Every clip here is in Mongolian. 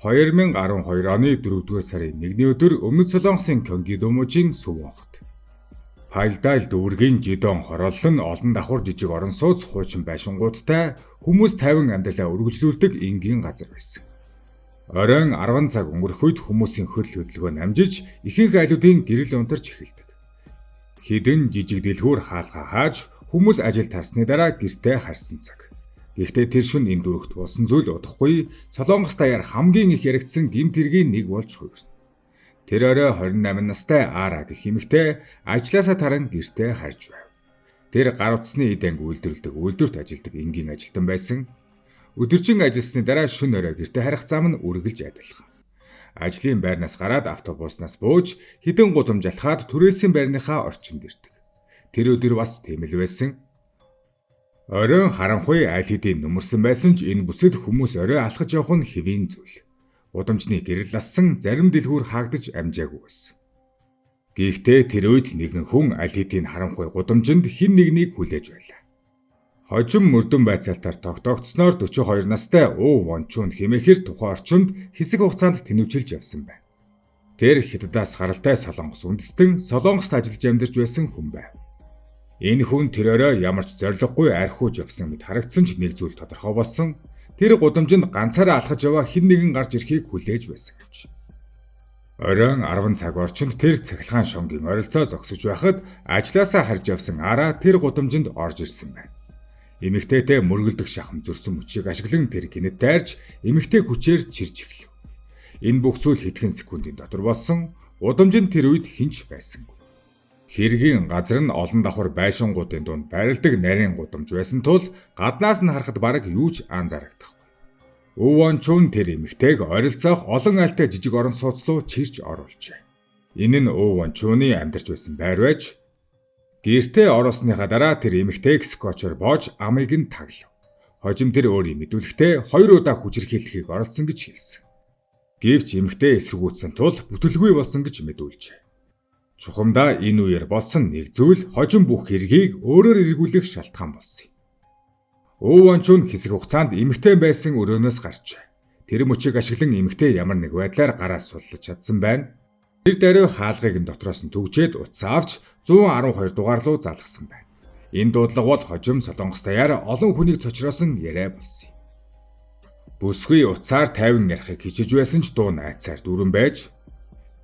2012 оны 4-р сарын 1-ний өдөр Өмнөд Солонгосын Кёнги Домужийн Сүв хот. Пайлдайл дүүргийн жидон хороолол нь олон давхар жижиг орон сууц хуучин байшингуудтай хүмүүс тайван амьдралаа үргэлжлүүлдэг энгийн газар байсан. Оройн 10 цаг өнгөрөх үед хүмүүсийн хөл хөдөлгөөн намжиж ихэнх айлуудын гэрэл унтарч эхэлдэг. Хідэн жижиг дэлгүүр хаалгаа хааж хүмүүс ажил тарсны дараа гэртээ харсан цаг. Гэхдээ тэр шөнө энэ дөрөвт болсон зүйл удахгүй Солонгос даяар хамгийн их яригдсан гэмт хэргийн нэг болж хувирсан. Тэр орой 28 настай Ара гэх эмэгтэй ажлаасаа таран гэртээ харж байв. Тэр гар утасны эд анги үйлдвэрлэдэг үйлдвэрт ажилладаг энгийн ажилтан байсан. Өдөржин ажилласны дараа шөнө орой гэртээ харих зам нь үргэлж адилхан. Ажлын байрнаас гараад автобуснаас бууж хідэн гудамж алхаад түрээсийн байрныхаа орчинд ирдэг. Тэр өдөр бас тийм л байсан. Оройн харанхуй аль хэдийн нүмерсэн байсан ч энэ бүсэд хүмүүс орой алхаж явах нь хэвийн зүйл. Гудамжны гэрэл лассан зарим дэлгүүр хаагдаж амжаагүй байсан. Гэхдээ тэр үед нэгэн хүн аль хэдийн харанхуй гудамжинд хэн нэгнийг хүлээж байлаа. Хожим мөрдөн байцаалтаар тогтоогдсноор 42 настай Уу Вончун хэмээхэр тухайн орчинд хэсэг хугацаанд тэнэвчилж явсан байна. Тэр хятадаас гаралтай Солонгос үндэстэн Солонгост ажиллаж амьдарч байсан хүн байв. Энэ хүн тэр орой ямар ч зориггүй архиуж явсан мэт харагдсан ч нэг зүйл тодорхой болсон. Тэр гудамжинд ганцаараа алхаж яваа хэн нэгэн гарч ирэхийг хүлээж байсан гэж. Оройн 10 цаг орчинд тэр цахилгаан шонгийн оролцоо зогсож байхад ажлаасаа харж явсан Ара тэр гудамжинд орж ирсэн байна. Эмэгтэйтэй мөргөлдөх шахам зөрсөн мөчийг ашиглан тэр гинэт тайрч эмэгтэй хүчээр чирж эхлэв. Энэ бүх зүйл хэдхэн секундын дотор болсон. Гудамжинд тэр үед хинч байсангүй. Хэргийн газар нь олон давхар байшингуудын дунд байрладаг нарийн гудамж байсан тул гаднаас нь харахад бараг юу ч анзаарагдахгүй. Уу Вончун тэр эмэгтэйг ойролцоох олон айлтай жижиг орон сууц руу чирч оруулжээ. Энэ нь Уу Вончуны амьдарч байсан байр байж гэртээ ороосныхаа дараа тэр эмэгтэйг скотчоор боож амыг нь таглав. Хожим тэр өөрийн мэдүүлэхдээ 2 удаа хүчирхийлэхийг оролцсон гэж хэлсэн. Гэвч эмэгтэй эсэргүүцсэн тул бүтэлгүй болсон гэж мэдүүлжээ. Чухамдаа энэ үеэр болсон нэг зүйл хожим бүх хэргийг өөрөөр эргүүлэх шалтгаан болсон юм. Уу Вончун хэсэг хугацаанд эмэгтэй байсан өрөөнөөс гарчээ. Тэр мөчийг ашиглан эмэгтэй ямар нэг байдлаар гараа суллаж чадсан байна. Тэр даруй хаалгыг нь дотроос нь түгжээд утас авч 112 дугаар руу залгасан байна. Энэ дуудлага бол хожим Солонгос даяар олон хүнийг цочроосон яриа болсон юм. Бүсгүй утсаар тайван ярихыг хичээж байсан ч дуу найцаар дүүрэн байж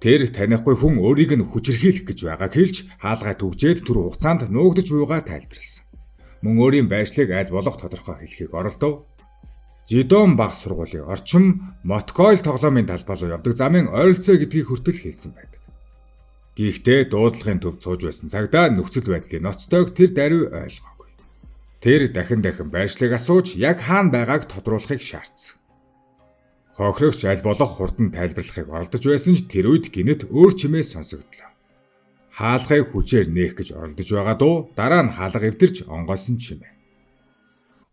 тэр танихгүй хүн өөрийг нь хүчирхийлэх гэж байгааг хэлж хаалгаа түгжээд түр хугацаанд нуугдж буйгаа тайлбарласан. Мөн өөрийн байршлыг аль болох тодорхой хэлхийг оролдов. Жидон баг сургуулийн орчим Моткойл тоглоомын талбай руу явдаг замын ойролцоо гэдгийг хүртэл хэлсэн байдаг. Гэхдээ дуудлагын төв сууж байсан цагдаа нөхцөл байдлын ноцтойг тэр даруй ойлгоогүй. Тэр дахин байршлыг асууж яг хаана байгааг тодруулахыг шаардсан. Хохирогч аль болох хурдан тайлбарлахыг оролдож байсан ч тэр үед гинэт өөр чимээ сонсогдлоо. Хаалгыг хүчээр нээх гэж оролдож байгаа дуу дараа нь хаалга эвдэрч онгойсон чимээ.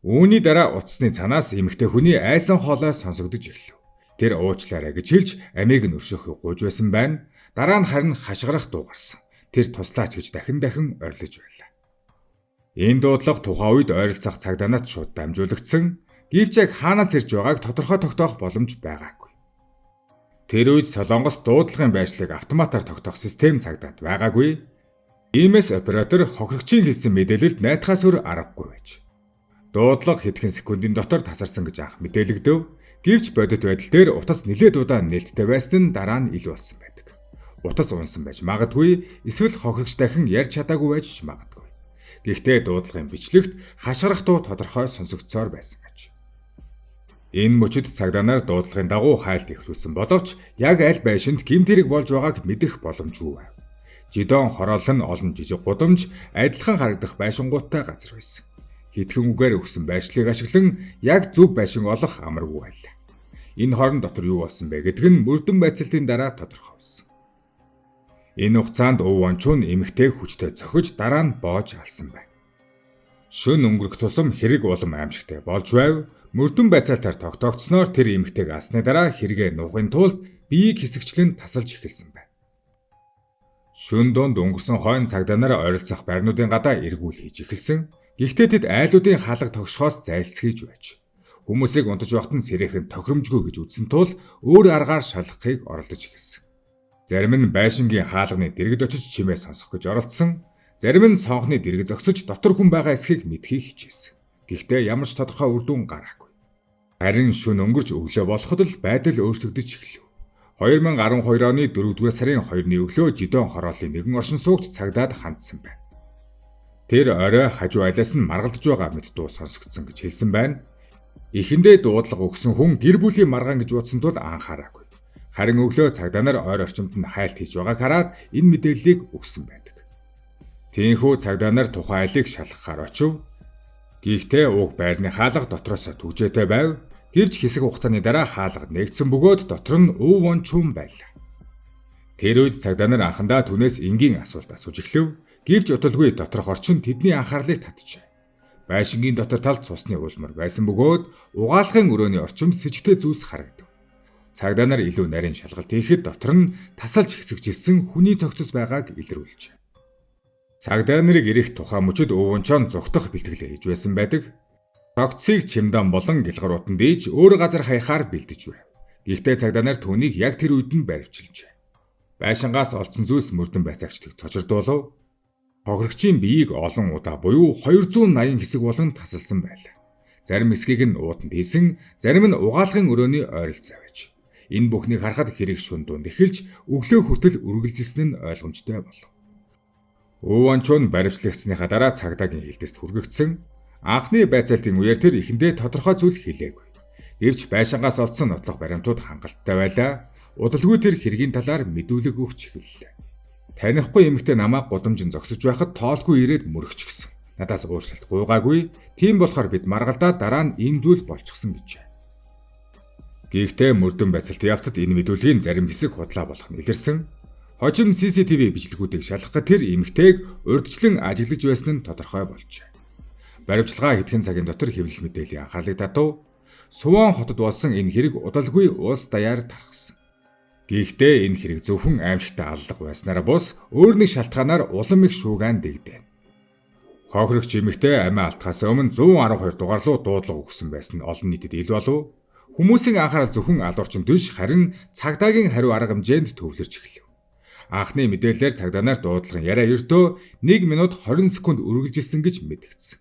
Үүний дараа утасны цанаас эмэгтэй хүний айсан хоолой сонсогдож эхлэв. Тэр уучлаарай гэж хэлж амийг нь өршөөхийг гуйж байсан байна. Дараа нь харин хашгирах дуу гарсан. Тэр туслаач гэж дахин орилж байлаа. Энэ дуудлага тухайн үед ойролцоох цагдаанаат шууд дамжуулагдсан. Гэвч яг хаанаас ирж байгааг тодорхой тогтоох боломж байгаагүй. Тэр үед Солонгос дуудлагын байршлыг автоматар тогтоох систем цагдаад байгаагүй. Иймээс оператор хохирогчийн хэлсэн мэдээлэлд найтахаас өөр аргагүй байж. Дуудлага хэдхэн секундын дотор тасарсан гэж анх мэдээлэгдэв. Гэвч бодит байдал дээр утас нэлээд удаан нээлттэй байсан нь дараа нь ил болсон байдаг. Утас унсан байж магадгүй, эсвэл хохирогч дахин ярьж чадаагүй байж ч магадгүй. Гэхдээ дуудлагын бичлэгт хашгирах дуу тодорхой сонсогдсоор байсан гэж. Энэ мөчид цагдаанаар дуудлагын дагуу хайлт эхлүүлсэн боловч яг аль байшинд гэмт хэрэг болж байгааг мэдэх боломжгүй байв. Жидон хороолол нь олон жижиг гудамж адилхан харагдах байшингуудтай газар байсан. Хэдхэн үгээр өгсөн байршлыг ашиглан яг зөв байшин олох амаргүй байлаа. Энэ хорон дотор юу болсон бэ гэдг нь мөрдөн байцаалтын дараа тодорхой болсон. Энэ хугацаанд Уу Вончун эмэгтэйг хүчтэй зохиж дараа нь боож алсан байна. Шөнө өнгөрөх тусам хэрэг улам аимшигтай болж байв. Мөрдөн байцаалтаар тогтоогдсноор тэр эмэгтэйг алсны дараа хэрэгээ нуухын тулд биеийг хэсэгчлэн тасалж эхэлсэн байна. Шөнө донд өнгөрсөн хойно цагдаа ойролцоох байрнуудын гадаа эргүүл хийж эхэлсэн. Гэхдээ тэд айлуудын хаалга тогшхоос зайлсхийж байж. Хүмүүсийг унтаж байхад нь сэрээхэн тохиромжгүй гэж үзсэн тул өөр аргаар шалгахыг оролдож эхэлсэн. Зарим нь байшингийн хаалганы дэргэд очиж чимээ сонсох гэж оролдсон. Зарим нь цонхны дэрэг зогсож дотор хүн байгаа эсхийг мэдхийг хичээсэн. Гэхдээ ямар ч тодорхой үр дүн гараагүй. Харин шөнө өнгөрч өглөө болоход л байдал өөрчлөгдөж эхэлв. 2012 оны 4-р сарын 2-ны өглөө Жидон хорооллын нэгэн оршин суугч цагдаад хандсан байна. Тэр орой хажуу айлаас нь маргалдж байгаа мэт дуу сонсогдсон гэж хэлсэн байна. Эхэндээ дуудлага өгсөн хүн гэр бүлийн маргаан гэж бодсон тул анхаараагүй. Харин өглөө цагдаа нар ойр орчимд нь хайлт хийж байгааг хараад энэ мэдээллийг өгсөн байдаг. Тиймээс цагдаа нар тухайн айлыг шалгахаар очив. Гэхдээ уг байрны хаалга дотроос түгжээтэй байв. Гэвч хэсэг хугацааны дараа хаалга нэгдсэн бөгөөд дотор нь өв ончун байлаа. Тэр үед цагдаа нар анхандаа түүнээс энгийн асуулт асууж эхлэв. Гэвч удалгүй доторх орчин тэдний анхаарлыг татжээ. Байшингийн дотор талд цусны улмар байсан бөгөөд угаалгын өрөөний орчимд сэжигтэй зүйлс харагдав. Цагдаа нар илүү нарийн шалгалт хийхэд дотор нь тасалж хэсэгжилсэн хүний цогцос байгааг илрүүлжээ. Цагдаа нарыг ирэх тухайн мөчөд өвөнчон зүгтах бэлтгэлээ хийж байсан байдаг. Цогцсыг чимдан болон гэлгарууданд дийж өөр газар хаяхаар бэлдэж байв. Гэхдээ цагдаа нар түүнийг яг тэр үед нь баривчилжээ. Байшингаас олдсон зүйлс мөрдөн байцаагчдыг цочирдуулав. Хохирогчийн биеийг олон удаа буюу 280 хэсэг болгон тасалсан байлаа. Зарим хэсгийг нь ууданд хийсэн, зарим нь угаалгын өрөөний ойролцоо байж. Энэ бүхнийг харахад хэрэг шүн дунд эхэлж өглөө хүртэл үргэлжилсэн нь ойлгомжтой болов. Өвөнчун баривчлагдсныхаа дараа цагдаагийн хилдэст хүргэгдсэн. Анхны байцаалтын үеэр тэр эхэндээ тодорхой зүйл хэлээгүй. Гэвч байшингаас олдсон нотлох баримтууд хангалттай байлаа. Удалгүй тэр хэргийн талаар мэдүүлэг өгч эхэллээ. Танихгүй эмэгтэй намайг гудамжин зогсож байхад тоолгүй ирээд мөрөгч гисэн. Надаас ууршилт гуйгаагүй. Тийм болохоор бид маргалдаад дараа нь ийм зүйл болчихсон гэжээ. Гэхдээ мөрдөн байцаалт явцад энэ мэдүүлгийн зарим хэсэг худлаа болох нь илэрсэн. Хожим CCTV бичлэгүүдийг шалгахад тэр эмэгтэйг урьдчилан ажиглаж байсан нь тодорхой болжээ. Баривчилгаа хэдхэн цагийн дотор хэвлэл мэдээллийн анхаарлыг татав. Сувон хотод болсон энэ хэрэг удалгүй улс даяар тархсан. Гэхдээ энэ хэрэг зөвхөн аимшигтай аллах байснараа бус өөр нэг шалтгаанаар улам их шуугиан дэгдэв. Хохирогч эмэгтэй амиа алдахаас өмнө 112 дугаар руу дуудлага өгсөн байсан нь олон нийтэд ил болов. Хүмүүсийн анхаарал зөвхөн алуурчин биш харин цагдаагийн хариу арга хэмжээнд төвлөрч эхэлв. Анхны мэдээлэлээр цагдаа нар дуудлагын яриа ердөө 1 минут 20 секунд үргэлжилсэн гэж мэдгдсэн.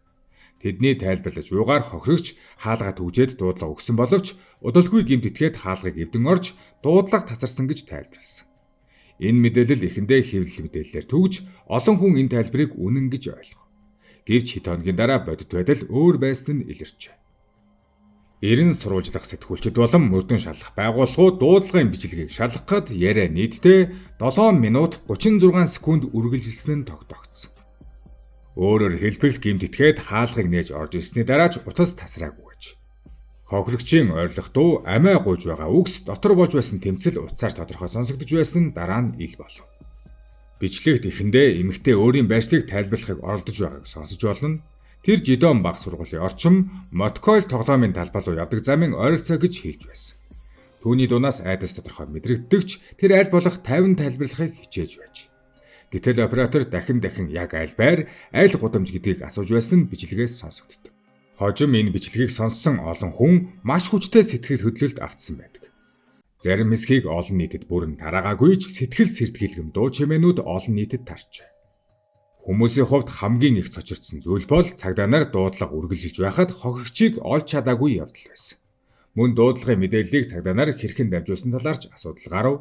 Тэдний тайлбарлаж угаар хохирогч хаалгаа түгжээд дуудлага өгсөн боловч удалгүй гэмт итгээд хаалгыг эвдэн орж дуудлага тасарсан гэж тайлбарласан. Энэ мэдээлэл эхэндээ хэвлэл мэдээллээр түгж олон хүн энэ тайлбарыг үнэн гэж ойлгов. Гэвч хэд хоногийн дараа бодит байдал өөр байсан нь илэрчээ. 90 сурвалжлах сэтгүүлчид болон мөрдөн шалгах байгууллагууд дуудлагын бичлэгийг шалгахад яриа нийтдээ 7 минут 36 секунд үргэлжилсэн нь тогтоогдсон. Өөрөөр хэлбэл гэмт итгээд хаалгыг нээж орж ирсний дараа ч утас тасраагүй гэж. Хохирогчийн ойрлох дуу амиа гуйж байгаа үгс дотор болж байсан тэмцэл утсаар тодорхой сонсогдож байсан нь дараа нь ил болов. Бичлэгт эхэндээ эмэгтэй өөрийн байршлыг тайлбарлахыг оролдож байгааг сонсож болно. Тэр Жидон баг сургуулийн орчим мотокол тоглоомын талбай руу явдаг замын ойролцоо гэж хэлж байсан. Түүний дунаас айдас тодорхой мэдрэгддэгч тэр аль болох 50 тайлбарлахыг хичээж байж. Гэтэл оператор дахин яг аль байр, аль гудамж гэдгийг асууж байсан нь бичлэгээс сонсогддог. Хожим энэ бичлэгийг сонссон олон хүн маш хүчтэй сэтгэл хөдлөлд автсан байдаг. Зарим хэсгийг олон нийтэд бүрэн тараагаагүй ч сэтгэл сэрдгэлгэм дуу чимээнүүд олон нийтэд тарчээ. Хүмүүсийн хувьд хамгийн их цочирдсан зүйл бол цагдаа нар дуудлага үргэлжилж байхад хохирогчийг олж чадаагүй явдал байсан. Мөн дуудлагын мэдээллийг цагдаа нар хэрхэн дамжуулсан талаарч асуудал гарав.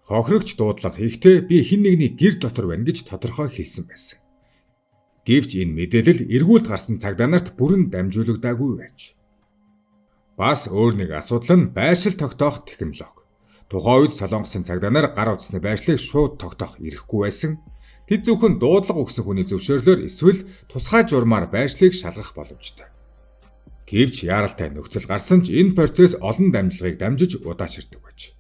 Хохирогч дуудлага хийхдээ би хэн нэгний гэр дотор байна гэж тодорхой хэлсэн байсан. Гэвч энэ мэдээлэл эргүүлд гарсан цагдаа нарт бүрэн дамжуулагдаагүй байж. Бас өөр нэг асуудал нь байршил тогтоох технологи. Тухайн үед Солонгосын цагдаа нар гар утасны байршлыг шууд тогтоох эрхгүй байсан. Тэд зөвхөн дуудлага өгсөн хүний зөвшөөрлөөр эсвэл тусгай журмаар байршлыг шалгах боломжтой. Гэвч яаралтай нөхцөл гарсан ч энэ процесс олон дамжлагыг дамжиж удааширдаг байж.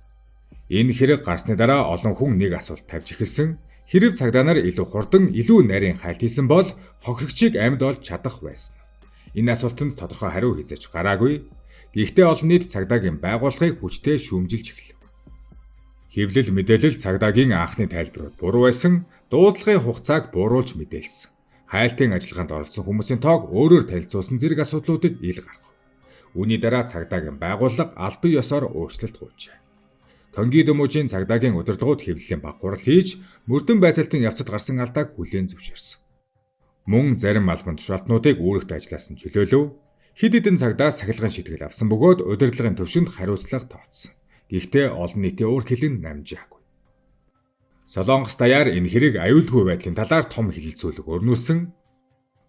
Энэ хэрэг гарсны дараа олон хүн нэг асуулт тавьж эхэлсэн. Хэрэг цагдаа нар илүү хурдан, илүү нарийн хайлт хийсэн бол хохирогчийг амьд олж чадах байсан. Энэ асуултанд тодорхой хариу хэлж гараагүй. Гэхдээ олон нийт цагдаагийн байгууллагыг хүчтэй шүүмжилж эхэлв. Хэвлэл мэдээлэл цагдаагийн анхны тайлбарууд буруу байсан. Дуудлагын хугацааг бууруулж мэдээлсэн. Хайлтын ажиллагаанд оролцсон хүмүүсийн тоог өөрөөр танилцуулсан зэрэг асуудлуудыг ил гаргав. Үүний дараа цагдаагийн байгууллага албан ёсоор өөрчлөлт гуйжээ. Конги Доможийн цагдаагийн удирдлагууд хэвлэлийн баг хурал хийж мөрдөн байцаалтын явцад гарсан алдааг хүлээн зөвшөөрсөн. Мөн зарим албан тушаалтнуудыг үүрэгт ажилласан чөлөөлөв. Хэд хэдэн цагдаа сахилгын шийтгэл авсан бөгөөд удирдлагын төвшөнд хариуцлага тооцсон. Гэхдээ олон нийтийн уур хилэн намжаагүй. Солонгос даяар энэ хэрэг аюулгүй байдлын талаар том хэлэлцүүлэг өрнүүлсэн.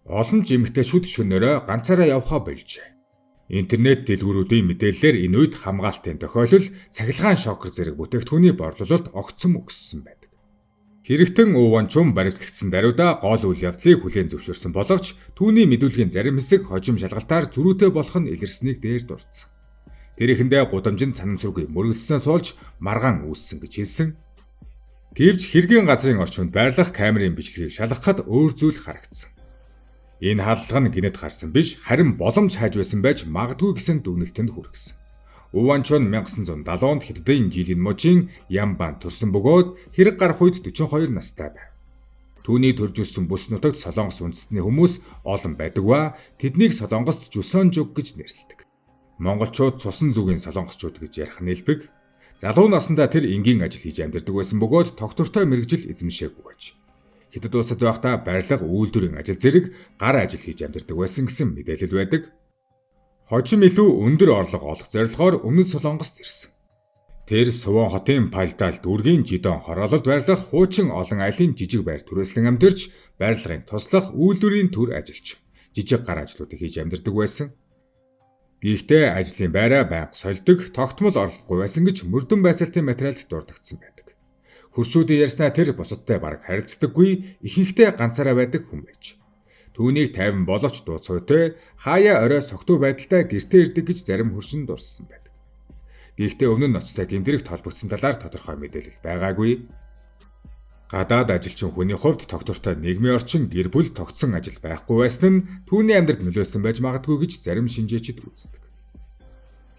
Олон ч эмэгтэйчүүд шөнөөрөө ганцаараа явхаа болжээ. Интернет дэлгүүрүүдийн мэдээллээр энэ үед хамгаалтын тохиолдол цахилгаан шокер зэрэг бүтээгдэхүүний борлуулалт огцом өссөн байдаг. Хэрэгтэн Уванчун баримтлагдсан даруйда гол үйл явдлыг хүлээн зөвшөөрсөн боловч түүний мэдүүлгийн зарим хэсэг хожим шалгалтаар зөрүүтэй болох нь илэрснийг дээр дурдсан. Тэр ихэндээ гудамжинд санан сүргүй мөргөлдснөөс болж маргаан үүссэн гэж хэлсэн. Гэвч хэргийн газрын орчинд байрлах камерын бичлэгийг шалгахад өөр зүйл харагдсан. Энэ хаалга нь гинэд гарсан биш, харин боломж хайж байсан байж магадгүй гэсэн дүгнэлтэнд хүргэсэн. Уванчун 1970 онд Хэддийн жилийн мужийн Ямбан төрсөн бөгөөд хэрэг гарах үед 42 настай байв. Түүний төрж өссөн бүс нутагт Солонгос үндэстний хүмүүс олон байдаг ба тэднийг Солонгост Жусонжуг гэж нэрлэдэг. Монголчууд цусан зүгийн солонгосчууд гэж ярих нэлбэг. Залуу наснда тэр энгийн ажил хийж амьдардаг байсан бөгөөд тогтвортой мэргэжил эзэмшээгүй байж. Хятад улсад байхдаа барилга, үйлдвэрийн ажил зэрэг гар ажил хийж амьдардаг байсан гэсэн мэдээлэл байдаг. Хожим илүү өндөр орлого олох зорилгоор өмнөд Солонгост ирсэн. Тэр Сувон хотын Пальдал дүүргийн Жидон хороололд байрлах хуучин олон айлын жижиг байр түрээслэн амьдарч, барилгын туслах, үйлдвэрийн төр ажиллаж, жижиг гар ажлуудыг хийж амьдардаг байсан. Гэхдээ ажлын байраа байнга сольдог, тогтмол орлогогүй байсан гэж мөрдөн байцаалтын материалд дурдгдсан байдаг. Хөршүүдийн ярьснаа тэр бусадтай бараг харилцдаггүй, ихэнхдээ ганцаараа байдаг хүн байж. Түүнийг тайван боловч дууцгойтой, хаяа орой согтуу байдалтай гэртээ ирдэг гэж зарим хөршин дурссан байдаг. Гэхдээ өмнө нь ноцтой гэмтрэгт холбогдсон талаар тодорхой мэдээлэл байгаагүй. Гадаад ажилчин хүний хувьд тогтвортой нийгмийн орчин, гэр бүл, тогтсон ажил байхгүй байсан нь түүний амьдралд нөлөөлсөн байж магадгүй гэж зарим шинжээчид үздэг.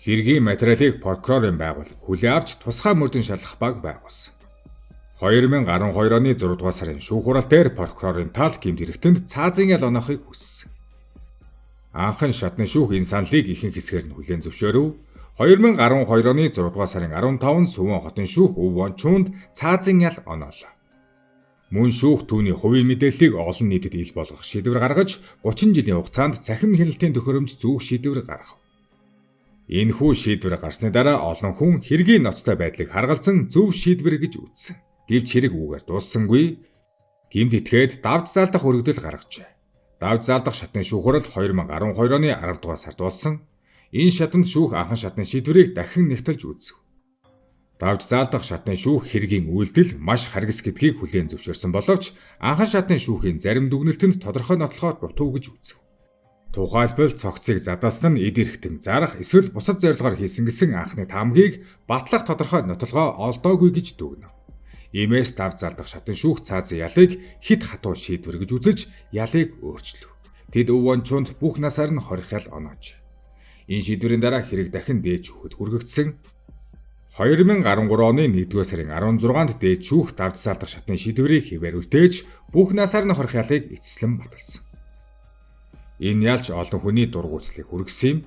Хэргийн материалыг прокурорын байгууллага хүлээн авч тусгай мөрдөн шалгах баг байгуулсан. 2012 оны 6 дугаар сарын шүүх хурал дээр прокурорын тал гэмт хэрэгтэнд цаазын ял оноохыг хүссэн. Анхан шатны шүүх энэ саналыг ихэнх хэсгээр нь хүлээн зөвшөөрөв. 2012 оны 6 дугаар сарын 15-нд Сувон хотын шүүх Уванчунд цаазын ял оноолоо. Мөн шүүх түүний хувийн мэдээллийг олон нийтэд ил болгох шийдвэр гаргаж 30 жилийн хугацаанд цахим хяналтын төхөөрөмж зүүх шийдвэр гаргав. Энэхүү шийдвэр гарсны дараа олон хүн хэргийн ноцтой байдлыг харгалзан зөв шийдвэр гэж үзсэн. Гэвч хэрэг үүгээр дууссангүй. Гэмт этгээд давж заалдах өргөдөл гаргажээ. Давж заалдах шатны шүүх хурал 2012 оны 10 дугаар сард болсон. Энэ шатанд шүүх анхан шатны шийдвэрийг дахин нэгтэлж үзэв. Давж заалдах шатны шүүх хэргийн үйлдэл маш харгас гэдгийг хүлээн зөвшөөрсөн боловч анхан шатны шүүхийн зарим дүгнэлтэнд тодорхой нотлоход дутуу гэж үзэв. Тухайлбал цогцыг задаасан нь эд эрхтэн зарах эсвэл бусад зорилгоор хийсэн гэсэн анхны таамгийг батлах тодорхой нотолгоо олдоогүй гэж дүгнэв. Иймээс давж заалдах шатны шүүх цаазын ялыг хит хатуу шийдвэр гэж үзэж ялыг өөрчлөв. Тэд Уванчунд бүх насаар нь хорих ял оноож. Энэ шийдвэрийн дараа хэрэг дахин дээд шүүхэд хүргэгдсэн. 2013 оны 1-р сарын 16-нд дээд шүүх давж заалдах шатны шийдвэрийг хэвээр үлдээж бүх насаар нь хорих ялыг эцэслэн баталсан. Энэ ялч олон хүний дургуутслыг хүргэсэн юм.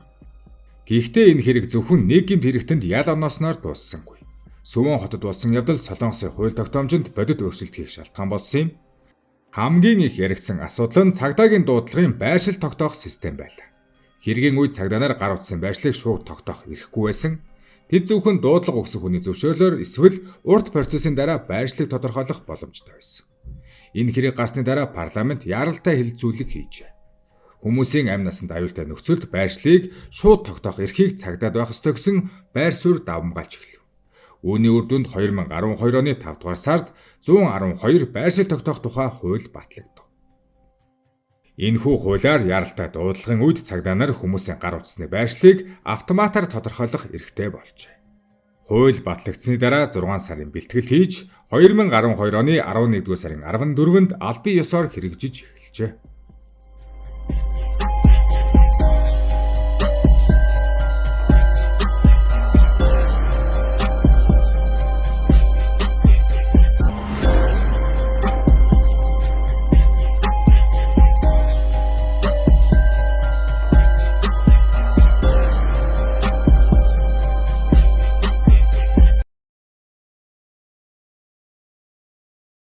Гэхдээ энэ хэрэг зөвхөн нэг гэмт хэрэгтэнд ял оноосноор дууссангүй. Сувон хотод болсон явдал Солонгосын хууль тогтоомжинд бодит өөрчлөлт хийх шалтгаан болсон юм. Хамгийн их яригдсан асуудал нь цагдаагийн дуудлагын байршил тогтоох систем байлаа. Хэргийн үед цагдаа нар гар утсан байршлыг шууд тогтоох эрхгүй байсан. Тэд зөвхөн дуудлага өгсөн хүний зөвшөөрлөөр эсвэл урт процессын дараа байршлыг тодорхойлох боломжтой байсан. Энэ хэрэг гарсны дараа парламент яралтай хэлэлцүүлэг хийжээ. Хүмүүсийн амь насанд аюултай нөхцөлд байршлыг шууд тогтоох эрхийг цагдаад байх ёстой гэсэн байр суурь давмгаалж эхлэв. Үүний үр дүнд 2012 оны 5 дугаар сард 112 байршил тогтоох тухай хууль батлагдав. Энэхүү хуулиар яралтай дуудлагын үед цагдаа нар хүмүүсийн гар утасны байршлыг автоматар тодорхойлох эрхтэй болжээ. Хууль батлагдсны дараа 6 сарын бэлтгэл хийж 2012 оны 11-р сарын 14-нд албан ёсоор хэрэгжиж эхэлжээ.